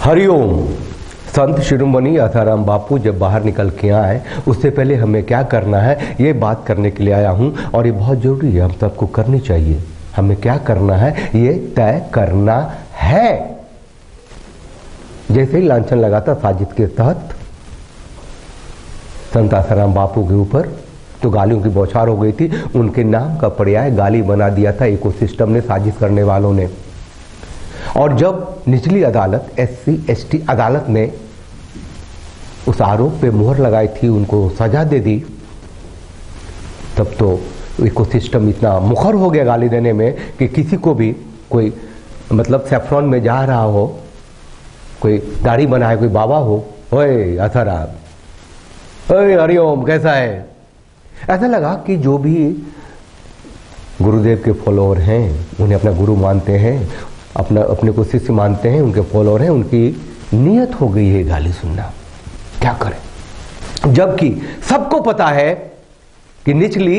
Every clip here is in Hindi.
हरिओम। संत शिरोमणि आसाराम बापू जब बाहर निकल के आए उससे पहले हमें क्या करना है ये बात करने के लिए आया हूं, और ये बहुत जरूरी है, हम सबको करनी चाहिए। हमें क्या करना है ये तय करना है। जैसे ही लांछन लगा था साजिद के तहत संत आसाराम बापू के ऊपर, तो गालियों की बौछार हो गई थी। उनके नाम का पर्याय गाली बना दिया था इकोसिस्टम ने, साजिश करने वालों ने। और जब निचली अदालत SC/ST अदालत ने उस आरोप पे मुहर लगाई थी, उनको सजा दे दी, तब तो इकोसिस्टम इतना मुखर हो गया गाली देने में कि किसी को भी कोई मतलब सैफ्रॉन में जा रहा हो, कोई दाढ़ी बनाए कोई बाबा हो, ओए आसाराम, ओए हरिओम, कैसा है, ऐसा लगा कि जो भी गुरुदेव के फॉलोअर हैं, उन्हें अपना गुरु मानते हैं, अपने को शिष्य मानते हैं, उनके फॉलोअर हैं, उनकी नियत हो गई है गाली सुनना। क्या करें, जबकि सबको पता है कि निचली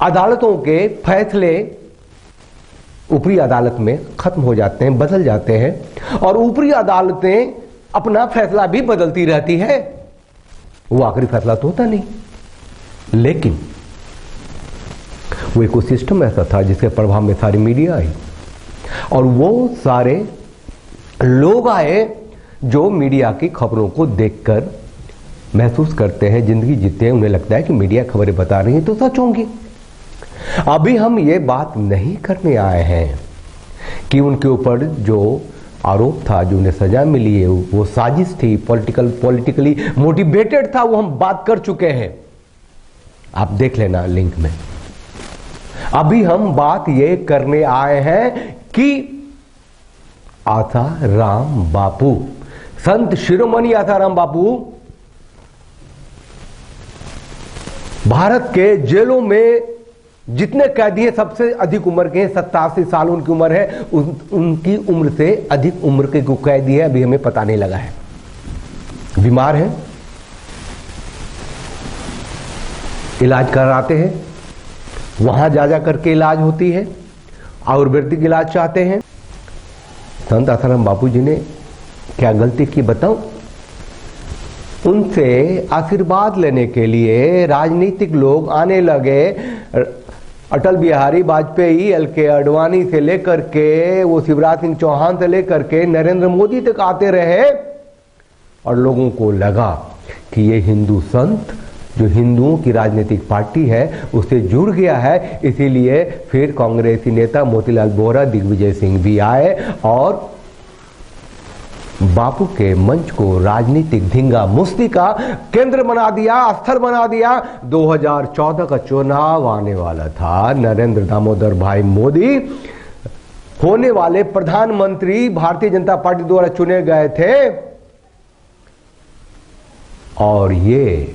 अदालतों के फैसले ऊपरी अदालत में खत्म हो जाते हैं, बदल जाते हैं, और ऊपरी अदालतें अपना फैसला भी बदलती रहती है। वो आखिरी फैसला तो होता नहीं, लेकिन वो इकोसिस्टम ऐसा था जिसके प्रभाव में सारी मीडिया आई, और वो सारे लोग आए जो मीडिया की खबरों को देखकर महसूस करते हैं, जिंदगी जीते हैं, उन्हें लगता है कि मीडिया खबरें बता रही है तो सच होंगी। अभी हम ये बात नहीं करने आए हैं कि उनके ऊपर जो आरोप था, जो उन्हें सजा मिली है, वो साजिश थी, पॉलिटिकली मोटिवेटेड था, वो हम बात कर चुके हैं, आप देख लेना लिंक में। अभी हम बात ये करने आए हैं कि आसाराम बापू, संत शिरोमणि आसाराम बापू भारत के जेलों में जितने कैदी हैं सबसे अधिक उम्र के हैं, 87 साल उनकी उम्र है। उनकी उम्र से अधिक उम्र के जो कैदी है अभी हमें पता नहीं लगा है, बीमार है, इलाज कराते हैं, वहां जा करके इलाज होती है, आयुर्वेदिक इलाज चाहते हैं। संत आसाराम बापू जी ने क्या गलती की बताऊं? उनसे आशीर्वाद लेने के लिए राजनीतिक लोग आने लगे। अटल बिहारी वाजपेयी, LK आडवाणी से लेकर के वो शिवराज सिंह चौहान से लेकर के नरेंद्र मोदी तक आते रहे, और लोगों को लगा कि ये हिंदू संत जो हिंदुओं की राजनीतिक पार्टी है उससे जुड़ गया है। इसीलिए फिर कांग्रेसी नेता मोतीलाल वोरा, दिग्विजय सिंह भी आए और बापू के मंच को राजनीतिक धींगा मुस्ती का केंद्र बना दिया, स्थल बना दिया। 2014 का चुनाव आने वाला था, नरेंद्र दामोदर भाई मोदी होने वाले प्रधानमंत्री भारतीय जनता पार्टी द्वारा चुने गए थे, और ये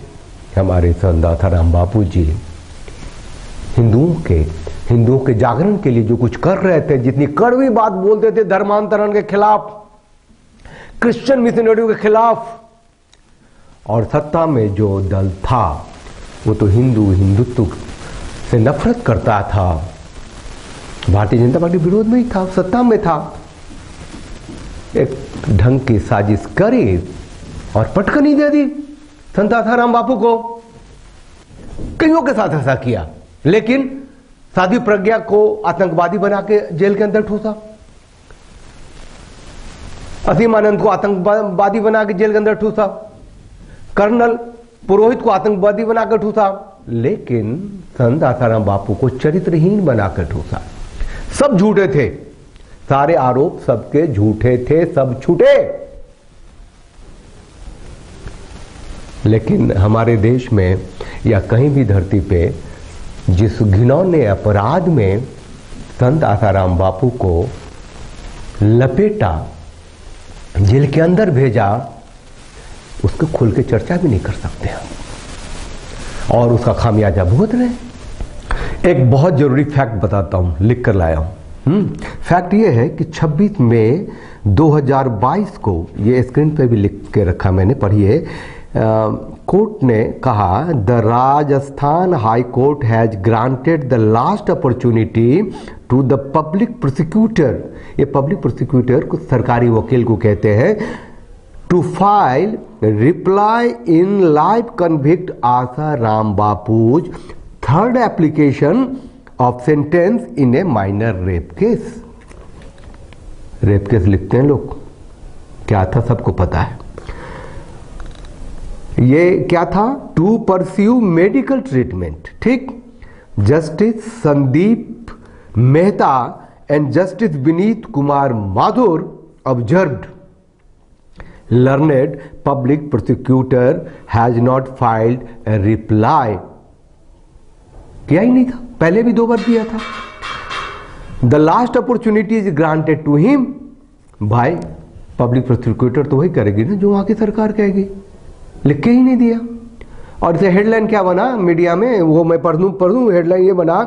हमारे संत आसाराम बापू जी हिंदुओं के जागरण के लिए जो कुछ कर रहे थे, जितनी कड़वी बात बोलते थे धर्मांतरण के खिलाफ, क्रिश्चियन मिशनरियों के खिलाफ, और सत्ता में जो दल था वो तो हिंदुत्व से नफरत करता था, भारतीय जनता पार्टी विरोध में ही था, सत्ता में था। एक ढंग की साजिश करी और पटकनी दे दी संत आसाराम बापू को। कईयों के साथ ऐसा किया, लेकिन साध्वी प्रज्ञा को आतंकवादी बना के जेल के अंदर ठूसा, असीम आनंद को आतंकवादी बना के जेल के अंदर ठूसा, कर्नल पुरोहित को आतंकवादी बनाकर ठूसा, लेकिन संत आसाराम बापू को चरित्रहीन बनाकर ठूसा। सब झूठे थे, सारे आरोप सबके झूठे थे, सब छूटे। लेकिन हमारे देश में या कहीं भी धरती पे जिस घिनौने अपराध में संत आसाराम बापू को लपेटा, जेल के अंदर भेजा, उसको खुल के चर्चा भी नहीं कर सकते हम, और उसका खामियाजा भुगत रहे। एक बहुत जरूरी फैक्ट बताता हूं, लिख कर लाया हूं। फैक्ट ये है कि 26 मई 2022 को, ये स्क्रीन पे भी लिख के रखा मैंने, पढ़िए, कोर्ट ने कहा the Rajasthan high court has granted the last opportunity to the public prosecutor, ये पब्लिक प्रोसिक्यूटर को सरकारी वकील को कहते हैं, to file reply in life convict Asaram Bapu's third application of sentence in a minor rape case. Rape case लिखते हैं लोग, क्या था सबको पता है। ये क्या था, टू परस्यू मेडिकल ट्रीटमेंट, ठीक। Justice Sandeep Mehta and justice Vineet Kumar Mathur observed learned public prosecutor has not filed a reply, किया ही नहीं था, पहले भी 2 बार दिया था। The last opportunity is granted to him, भाई पब्लिक प्रोसिक्यूटर तो वही करेगी ना जो वहां की सरकार कहेगी, लिख के ही नहीं दिया। और इसे हेडलाइन क्या बना मीडिया में, वो मैं पढ़ दूं हेडलाइन ये बना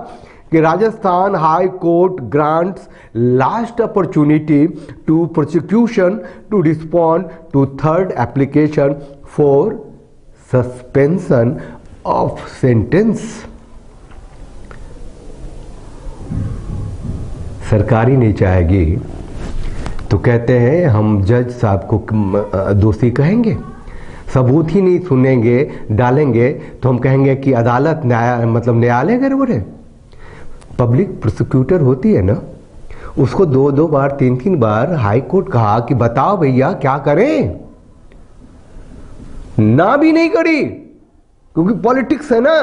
कि Rajasthan high Court grants last opportunity to prosecution to respond to third application for suspension of sentence. सरकारी नहीं चाहेगी तो कहते हैं हम जज साहब को दोषी कहेंगे, सबूत ही नहीं सुनेंगे डालेंगे तो हम कहेंगे कि अदालत न्यायालय गड़बड़ है। पब्लिक प्रोसिक्यूटर होती है ना, उसको 2 बार 3 बार हाई कोर्ट कहा कि बताओ भैया क्या करें, ना भी नहीं करी, क्योंकि पॉलिटिक्स है ना,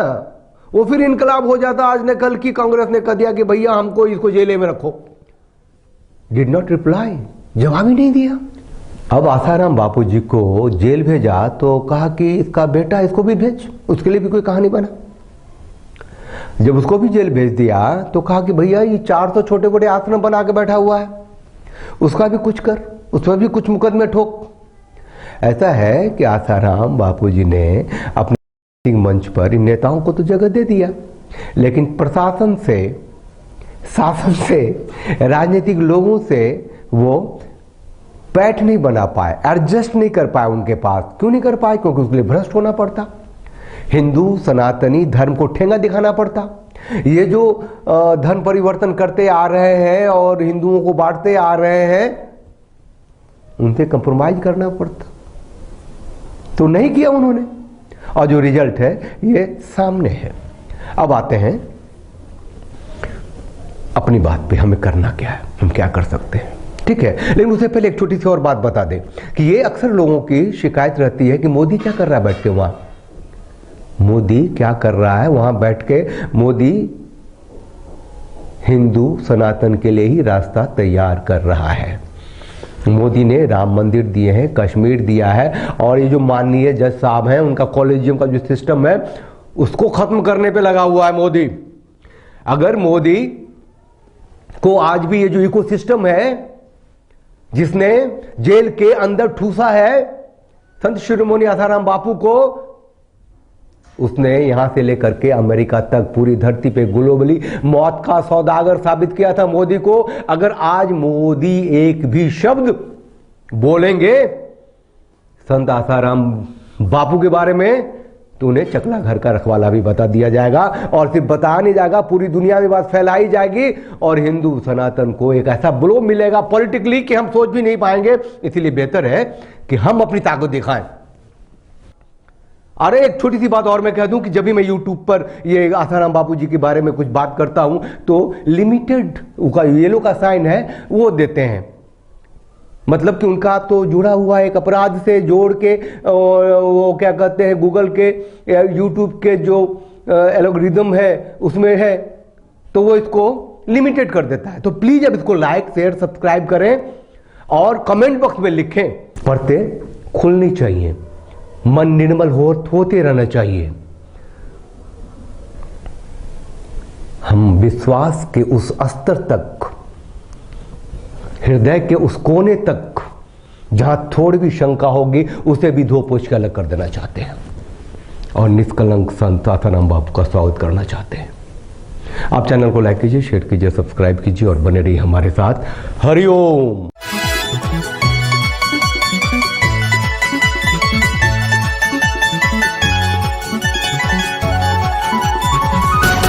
वो फिर इनकलाब हो जाता। आज ने कल की कांग्रेस ने कह दिया कि भैया हमको इसको जेल में रखो, डिड नॉट रिप्लाई, जवाब ही नहीं दिया। अब आसाराम बापू जी को जेल भेजा तो कहा कि इसका बेटा इसको भी भेज, उसके लिए भी कोई कहानी बना। जब उसको भी जेल भेज दिया तो कहा कि भैया ये 400 छोटे बड़े आश्रम बना के बैठा हुआ है, उसका भी कुछ कर, उसमें भी कुछ मुकदमे ठोक। ऐसा है कि आसाराम बापू जी ने अपने मंच पर इन नेताओं को तो जगह दे दिया, लेकिन प्रशासन से, शासन से, राजनीतिक लोगों से वो पैठ नहीं बना पाए, एडजस्ट नहीं कर पाए उनके पास। क्यों नहीं कर पाए? क्योंकि उसके लिए भ्रष्ट होना पड़ता, हिंदू सनातनी धर्म को ठेंगा दिखाना पड़ता। ये जो धर्म परिवर्तन करते आ रहे हैं और हिंदुओं को बांटते आ रहे हैं, उनसे कंप्रोमाइज करना पड़ता, तो नहीं किया उन्होंने, और जो रिजल्ट है ये सामने है। अब आते हैं अपनी बात पे, हमें करना क्या है, हम क्या कर सकते हैं, ठीक है। लेकिन उससे पहले एक छोटी सी और बात बता दें कि ये अक्सर लोगों की शिकायत रहती है कि मोदी क्या कर रहा है बैठ के वहां, मोदी क्या कर रहा है वहां बैठ के। मोदी हिंदू सनातन के लिए ही रास्ता तैयार कर रहा है। मोदी ने राम मंदिर दिए हैं, कश्मीर दिया है, और ये जो माननीय जज साहब हैं उनका कॉलेजियम का जो सिस्टम है उसको खत्म करने पे लगा हुआ है मोदी। अगर मोदी को आज भी ये जो इकोसिस्टम है जिसने जेल के अंदर ठूसा है संत शिरोमणि आसाराम बापू को, उसने यहां से लेकर के अमेरिका तक पूरी धरती पे ग्लोबली मौत का सौदागर साबित किया था मोदी को। अगर आज मोदी एक भी शब्द बोलेंगे संत आसाराम बापू के बारे में तो उन्हें चकला घर का रखवाला भी बता दिया जाएगा, और सिर्फ बताया नहीं जाएगा, पूरी दुनिया में बात फैलाई जाएगी और हिंदू सनातन को एक ऐसा ब्लो मिलेगा पॉलिटिकली कि हम सोच भी नहीं पाएंगे। इसीलिए बेहतर है कि हम अपनी ताकत दिखाएं। अरे एक छोटी सी बात और मैं कह दूं कि जब भी मैं YouTube पर ये आसाराम बापू जी के बारे में कुछ बात करता हूं तो लिमिटेड का येलो का साइन है वो देते हैं, मतलब कि उनका तो जुड़ा हुआ एक अपराध से जोड़ के वो क्या कहते हैं गूगल के YouTube के जो एल्गोरिदम है उसमें है, तो वो इसको लिमिटेड कर देता है। तो प्लीज अब इसको लाइक शेयर सब्सक्राइब करें और कमेंट बॉक्स में लिखें। पर्दे खुलनी चाहिए, मन निर्मल होते रहना चाहिए। हम विश्वास के उस स्तर तक, हृदय के उस कोने तक जहां थोड़ी भी शंका होगी उसे भी धो पोछ के अलग कर देना चाहते हैं और निष्कलंक संत आसाराम बापू का स्वागत करना चाहते हैं। आप चैनल को लाइक कीजिए, शेयर कीजिए, सब्सक्राइब कीजिए और बने रहिए हमारे साथ। हरिओम।